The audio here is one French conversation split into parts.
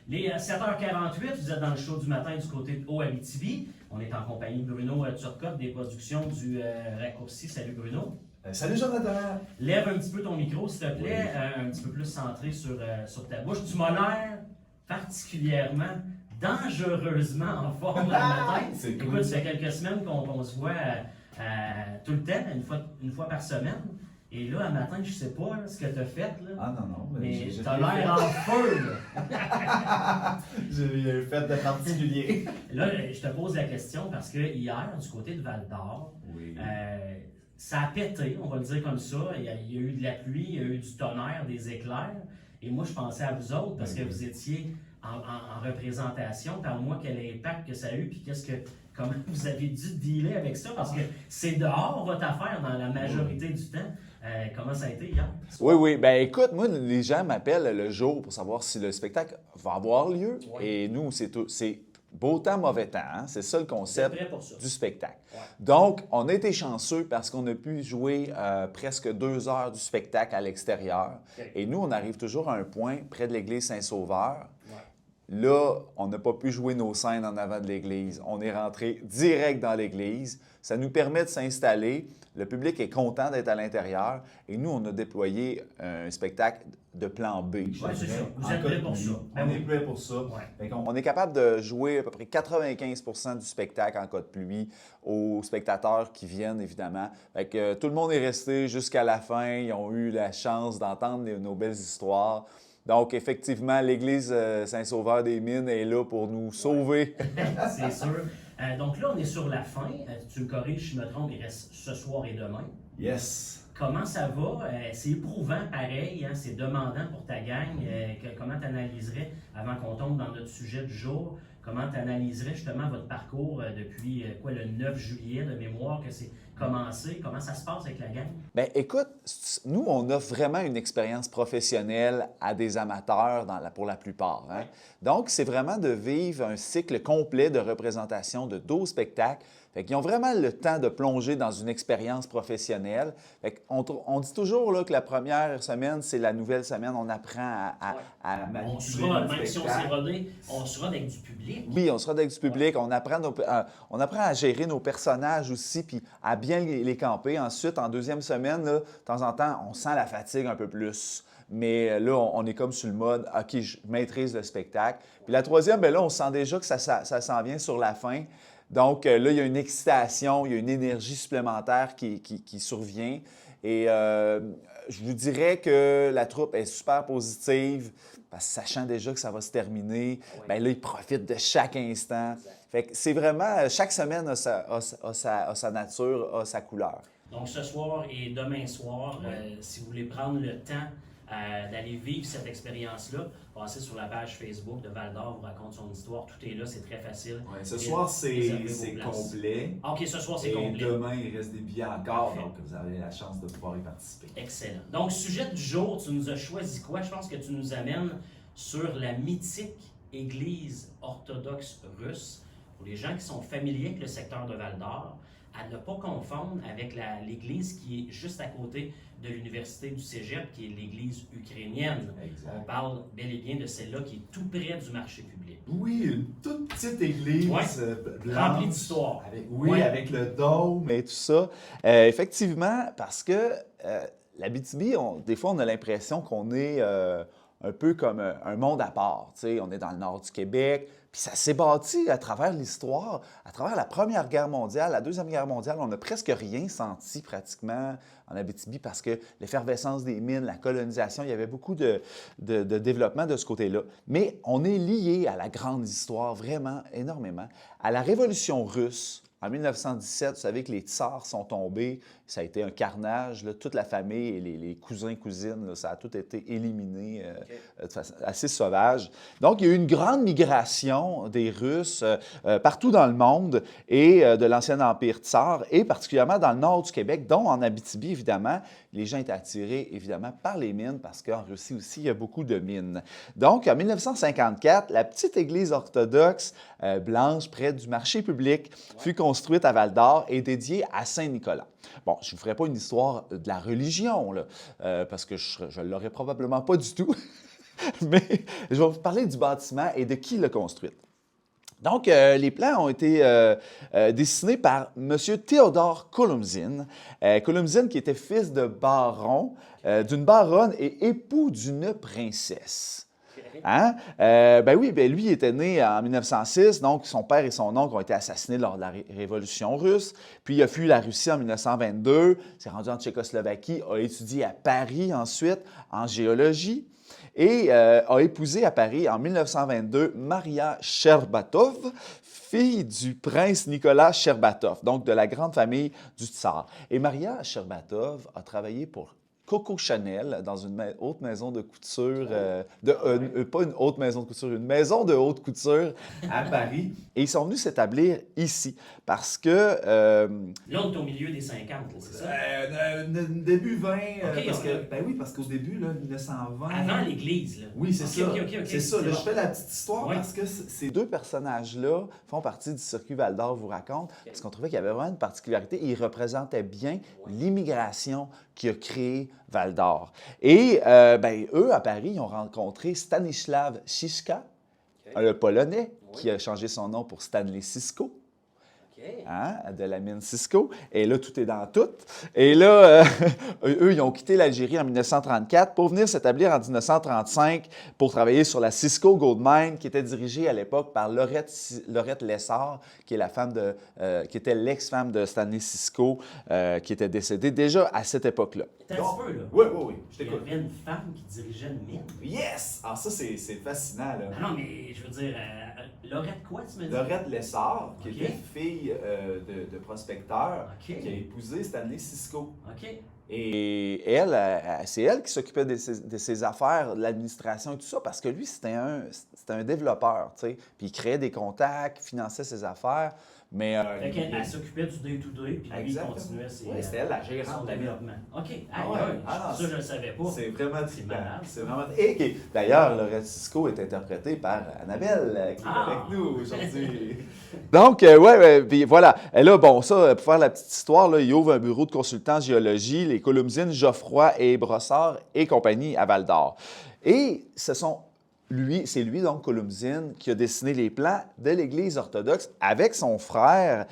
Les 7h48, vous êtes dans le show du matin du côté de Haut-Abitibi. On est en compagnie de Bruno Turcotte des productions du Raccourci. Salut Bruno. Salut Jonathan! Lève un petit peu ton micro, s'il te plaît, Oui. un petit peu plus centré sur ta bouche. Tu m'as l'air particulièrement, dangereusement en forme le matin. C'est Écoute, cool. ça fait quelques semaines qu'on se voit tout le temps, une fois par semaine. Et là, un matin, je sais pas là, ce que tu as fait, là, Ah non, mais j'ai tu as rien l'air en feu. Là. J'ai rien fait de particulier. Là, je te pose la question parce que hier, du côté de Val-d'Or, Oui. ça a pété, on va le dire comme ça. Il y a eu de la pluie, il y a eu du tonnerre, des éclairs. Et moi, je pensais à vous autres parce que vous étiez en représentation. Parle-moi quel impact que ça a eu, puis comment vous avez dû dealer avec ça, parce que c'est dehors votre affaire dans la majorité du temps. Comment ça a été hier? Oui. Ben écoute, moi, les gens m'appellent le jour pour savoir si le spectacle va avoir lieu. Oui. Et nous, c'est beau temps, mauvais temps. Hein? C'est ça le Vous êtes concept prêts pour ça? du spectacle. Ouais. Donc, on a été chanceux parce qu'on a pu jouer presque 2 heures du spectacle à l'extérieur. OK. Et nous, on arrive toujours à un point près de l'église Saint-Sauveur. Ouais. Là, on n'a pas pu jouer nos scènes en avant de l'église. On est rentré direct dans l'église. Ça nous permet de s'installer. Le public est content d'être à l'intérieur. Et nous, on a déployé un spectacle de plan B. Ouais, c'est ça. Vous En êtes cas prêts de pour pluie. ça. Ben On oui. est prêts pour ça. Ouais. Fait qu'on- On est capable de jouer à peu près 95% du spectacle en cas de pluie aux spectateurs qui viennent, évidemment. Fait que, tout le monde est resté jusqu'à la fin. Ils ont eu la chance d'entendre nos belles histoires. Donc, effectivement, l'église Saint-Sauveur-des-Mines est là pour nous sauver. C'est sûr. Donc là, on est sur la fin. Tu me corriges si je me trompe, il reste ce soir et demain. Yes! Comment ça va? C'est éprouvant, pareil, hein? C'est demandant pour ta gang. Comment tu analyserais, avant qu'on tombe dans notre sujet du jour, comment tu analyserais justement votre parcours depuis le 9 juillet de mémoire que c'est commencé? Comment ça se passe avec la gang? Bien, écoute, nous, on offre vraiment une expérience professionnelle à des amateurs pour la plupart. Hein? Donc, c'est vraiment de vivre un cycle complet de représentation de 12 spectacles. Fait qu'ils ont vraiment le temps de plonger dans une expérience professionnelle. Fait on dit toujours là, que la première semaine, c'est la nouvelle semaine. On apprend à On manipuler sera, le même si on s'est spectacle. rodé, on sera avec du public. Oui, on sera avec du public, on apprend à gérer nos personnages aussi, puis à bien les camper. Ensuite, en deuxième semaine, là, de temps en temps, on sent la fatigue un peu plus. Mais là, on est comme sur le mode, OK, je maîtrise le spectacle. Puis la troisième, bien là, on sent déjà que ça s'en vient sur la fin. Donc là, il y a une excitation, il y a une énergie supplémentaire qui survient. Et je vous dirais que la troupe est super positive, parce que sachant déjà que ça va se terminer, bien là, ils profitent de chaque instant. Fait que c'est vraiment, chaque semaine a sa nature, a sa couleur. Donc ce soir et demain soir, si vous voulez prendre le temps d'aller vivre cette expérience-là, passez sur la page Facebook de Val-d'Or, vous raconte son histoire, tout est là, c'est très facile. Ouais, ce soir, Réservez vos c'est places. complet. Ah, OK, ce soir c'est Et complet. demain, il reste des billets encore, Parfait. donc vous avez la chance de pouvoir y participer. Excellent. Donc, sujet du jour, tu nous as choisi quoi? Je pense que tu nous amènes sur la mythique Église orthodoxe russe. Pour les gens qui sont familiers avec le secteur de Val-d'Or, à ne pas confondre avec l'église qui est juste à côté de l'université du Cégep, qui est l'église ukrainienne. On Exact. parle bel et bien de celle-là qui est tout près du marché public. Oui, une toute petite église Ouais. blanche. Remplie d'histoire. Oui, Ouais. avec le dôme. Mais tout ça, effectivement, parce que l'Abitibi, des fois, on a l'impression qu'on est un peu comme un monde à part. Tu sais, on est dans le nord du Québec, puis ça s'est bâti à travers l'histoire, à travers la Première Guerre mondiale, la Deuxième Guerre mondiale. On n'a presque rien senti pratiquement en Abitibi parce que l'effervescence des mines, la colonisation, il y avait beaucoup de développement de ce côté-là. Mais on est lié à la grande histoire, vraiment énormément, à la Révolution russe. En 1917, vous savez que les tsars sont tombés. Ça a été un carnage. Là. Toute la famille et les cousins, cousines, là, ça a tout été éliminé de façon assez sauvage. Donc, il y a eu une grande migration des Russes partout dans le monde et de l'ancien empire tsar, et particulièrement dans le nord du Québec, dont en Abitibi, évidemment. Les gens étaient attirés, évidemment, par les mines, parce qu'en Russie aussi, il y a beaucoup de mines. Donc, en 1954, la petite église orthodoxe blanche près du marché public fut construite à Val-d'Or et dédiée à Saint-Nicolas. Bon, je ne vous ferai pas une histoire de la religion, là, parce que je ne l'aurais probablement pas du tout. Mais je vais vous parler du bâtiment et de qui l'a construit. Donc, les plans ont été dessinés par M. Théodore Columzine. Columzine qui était fils de baron, d'une baronne et époux d'une princesse. Hein? Ben oui, ben lui était né en 1906, donc son père et son oncle ont été assassinés lors de la Révolution russe. Puis il a fui la Russie en 1922, s'est rendu en Tchécoslovaquie, a étudié à Paris ensuite en géologie. Et a épousé à Paris en 1922 Maria Sherbatov, fille du prince Nicolas Sherbatov, donc de la grande famille du tsar. Et Maria Sherbatov a travaillé pour Coco Chanel dans une haute maison de couture, pas une haute maison de couture, une maison de haute couture à Paris. Et ils sont venus s'établir ici parce que... Là, on est au milieu des 50, là, c'est ça? Début 20, parce que, ben oui, parce qu'au début, là, 1920... Avant l'Église, là. Oui, c'est ça. C'est ça. Là, je fais la petite histoire parce que ces deux personnages-là font partie du circuit Val-d'Or, vous raconte, parce qu'on trouvait qu'il y avait vraiment une particularité. Ils représentaient bien l'immigration qui a créé Val-d'Or. Et eux, à Paris, ils ont rencontré Stanisław Siska, le Polonais, qui a changé son nom pour Stanley Sisko. Hein, de la mine Cisco. Et là, tout est dans tout. Et là, eux, ils ont quitté l'Algérie en 1934 pour venir s'établir en 1935 pour travailler sur la Cisco Gold Mine, qui était dirigée à l'époque par Laurette Lessard, qui est la femme qui était l'ex-femme de Stanley Cisco, qui était décédée déjà à cette époque-là. Attends un peu, là. Oui, je t'écoute. Il y avait une femme qui dirigeait une mine. Yes! Ah, ça, c'est fascinant, là. Non, mais je veux dire, Laurette quoi, tu me dis? Laurette Lessard, qui était fille de prospecteur, OK. qui a épousé Stanley Sisko. OK. Et elle, c'est elle qui s'occupait de ses affaires, de l'administration et tout ça, parce que lui, c'était un développeur, tu sais. Puis il créait des contacts, finançait ses affaires, mais... Elle s'occupait du day-to-day, puis lui, il continuait ses, c'était elle, la gérante son de la développement. OK. non, Ça, je ne le savais pas. C'est vraiment C'est malade. C'est vraiment... Et d'ailleurs, Laurette Sisko est interprétée par Annabelle, qui est avec nous aujourd'hui. Donc, puis voilà. Et là, bon, ça, pour faire la petite histoire, là, il ouvre un bureau de consultant en géologie, les Columzine, Geoffroy et Brossard et compagnie à Val-d'Or. Et c'est lui, donc, Columzine, qui a dessiné les plans de l'Église orthodoxe avec son frère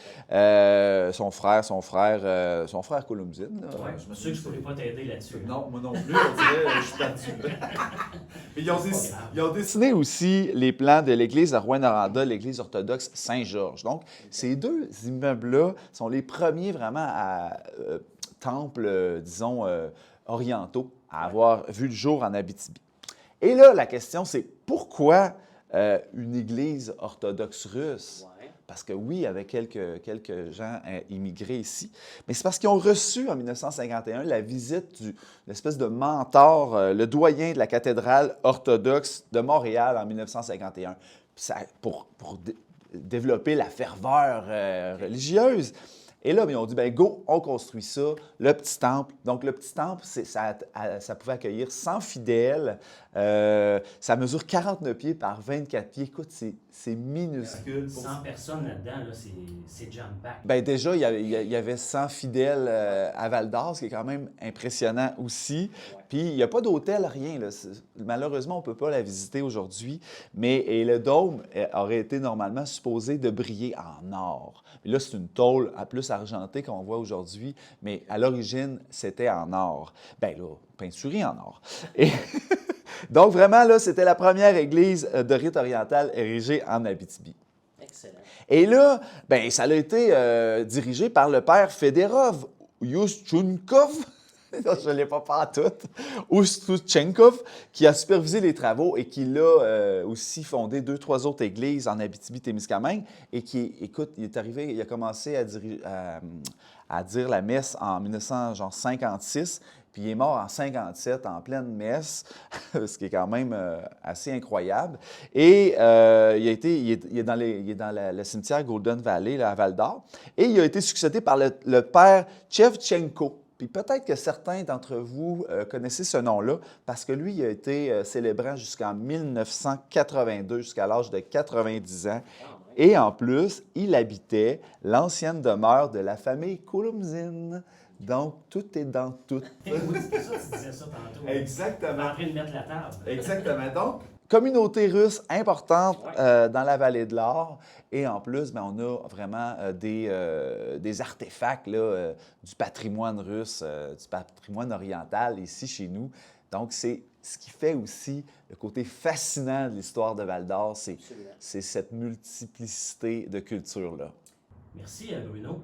Columzine. Là. Ouais, je me suis dit que je ne pourrais pas t'aider là-dessus. Non, moi non plus, on dirait, je suis perdu. Mais ils ont dessiné aussi les plans de l'Église de Rouyn-Noranda, l'Église orthodoxe Saint-Georges. Donc, ces deux immeubles-là sont les premiers vraiment temples, disons, orientaux à avoir vu le jour en Abitibi. Et là, la question, c'est pourquoi une église orthodoxe russe? Ouais. Parce que oui, il y avait quelques gens immigrés ici, mais c'est parce qu'ils ont reçu en 1951 la visite de l'espèce de mentor, le doyen de la cathédrale orthodoxe de Montréal en 1951, pour développer la ferveur religieuse. Et là, ils ont dit, ben go, on construit ça, le petit temple. Donc, le petit temple, ça pouvait accueillir 100 fidèles. Ça mesure 49 pieds par 24 pieds. Écoute, c'est minuscule. 100 personnes là-dedans, là, c'est jam-pack. Bien, déjà, il y avait 100 fidèles à Val-d'Or, ce qui est quand même impressionnant aussi. Puis, il n'y a pas d'hôtel, rien. Là. Malheureusement, on ne peut pas la visiter aujourd'hui. Et le dôme aurait été normalement supposé de briller en or. Et là, c'est une tôle à plus argentée qu'on voit aujourd'hui, mais à l'origine, c'était en or. Bien là, peinturé en or. Et donc, vraiment, là, c'était la première église de rite oriental érigée en Abitibi. Excellent. Et là, bien, ça a été dirigé par le père Fedorov Yushchunkov. Je ne l'ai pas partout. Ustuchenkov, qui a supervisé les travaux et qui l'a aussi fondé 2-3 autres églises en Abitibi-Témiscamingue et qui, écoute, il a commencé à dire la messe en 1956, puis il est mort en 57 en pleine messe, ce qui est quand même assez incroyable. Et il est dans le cimetière Golden Valley, là, à Val-d'Or, et il a été succédé par le père Shevchenko. Puis peut-être que certains d'entre vous connaissez ce nom-là, parce que lui, il a été célébrant jusqu'en 1982, jusqu'à l'âge de 90 ans. Et en plus, il habitait l'ancienne demeure de la famille Columzine. Donc, tout est dans tout. Oui, c'est pour ça que tu disais ça tantôt. Tu es Exactement. en train de mettre la table. Exactement. Donc, Communauté russe importante Ouais. dans la vallée de l'Or. Et en plus, ben, on a vraiment des artefacts là, du patrimoine russe, du patrimoine oriental ici chez nous. Donc, c'est ce qui fait aussi le côté fascinant de l'histoire de Val-d'Or, c'est cette multiplicité de cultures-là. Merci Bruno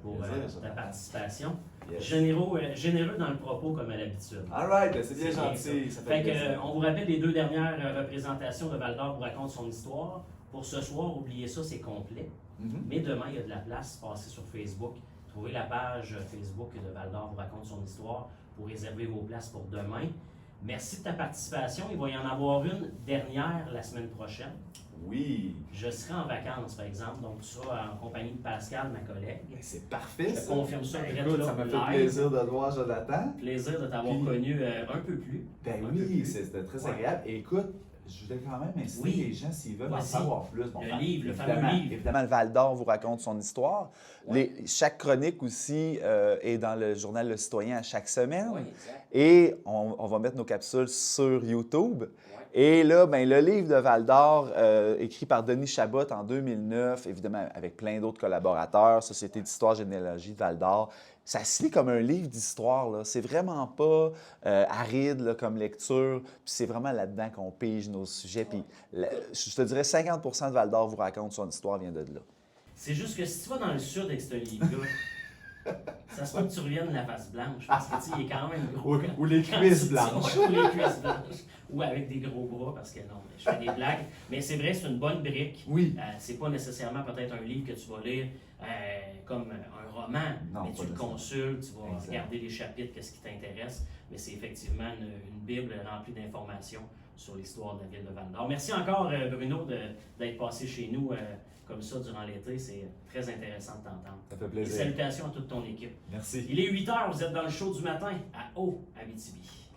pour plaisir, ça. ta participation. Yes. Généreux dans le propos comme à l'habitude. all right, ben, c'est bien C'est bien gentil. Ça fait Fait que, plaisir. on vous rappelle les 2 dernières représentations de Val-d'Or vous raconte son histoire. Pour ce soir, oubliez ça, c'est complet. Mhm. Mais demain, il y a de la place. Passez sur Facebook. Trouvez la page Facebook de Val-d'Or vous raconte son histoire pour réserver vos places pour demain. Merci de ta participation. Il va y en avoir une dernière la semaine prochaine. Oui. Je serai en vacances, par exemple, donc tu seras en compagnie de Pascal, ma collègue. Ben, c'est parfait, Je te ça. confirme ça Ben, direct écoute, là, ça m'a fait live. plaisir de te voir, Jonathan. Plaisir de t'avoir Puis- connu un peu plus. Ben Un peu oui, plus. c'était très Ouais. agréable. Et écoute, je voulais quand même inciter Oui. les gens, s'ils veulent en Vas-y. savoir plus. Bon, Le ben, livre, le fameux évidemment, livre. Évidemment, le Val-d'Or vous raconte son histoire. Ouais. Chaque chronique aussi est dans le journal Le Citoyen à chaque semaine. Oui, exact. Et on va mettre nos capsules sur YouTube. Ouais. Et là, ben, le livre de Val-d'Or, écrit par Denis Chabot en 2009, évidemment avec plein d'autres collaborateurs, Société d'histoire généalogie de Val-d'Or, ça se lit comme un livre d'histoire, là. C'est vraiment pas aride là, comme lecture. Puis c'est vraiment là-dedans qu'on pige nos sujets. Puis je te dirais 50 de Val-d'Or vous raconte son histoire vient de là. C'est juste que si tu vas dans le sud avec ce livre-là, ça se peut que tu reviennes la face blanche parce que tu sais, il est quand même gros. Ou les Quand cuisses tu- blanches. Ou les cuisses blanches. Ou avec des gros bras parce que non, je fais des blagues. Mais c'est vrai, c'est une bonne brique. Oui. C'est pas nécessairement peut-être un livre que tu vas lire comme un roman, Non, mais pas tu le nécessairement. consultes, tu vas Exact. regarder les chapitres, qu'est-ce qui t'intéresse. Mais c'est effectivement une Bible remplie d'informations sur l'histoire de la ville de Val-d'Or. Merci encore, Bruno, d'être passé chez nous comme ça durant l'été. C'est très intéressant de t'entendre. Ça fait Et plaisir. salutations à toute ton équipe. Merci. Il est 8 h, vous êtes dans le show du matin à Haut, Abitibi.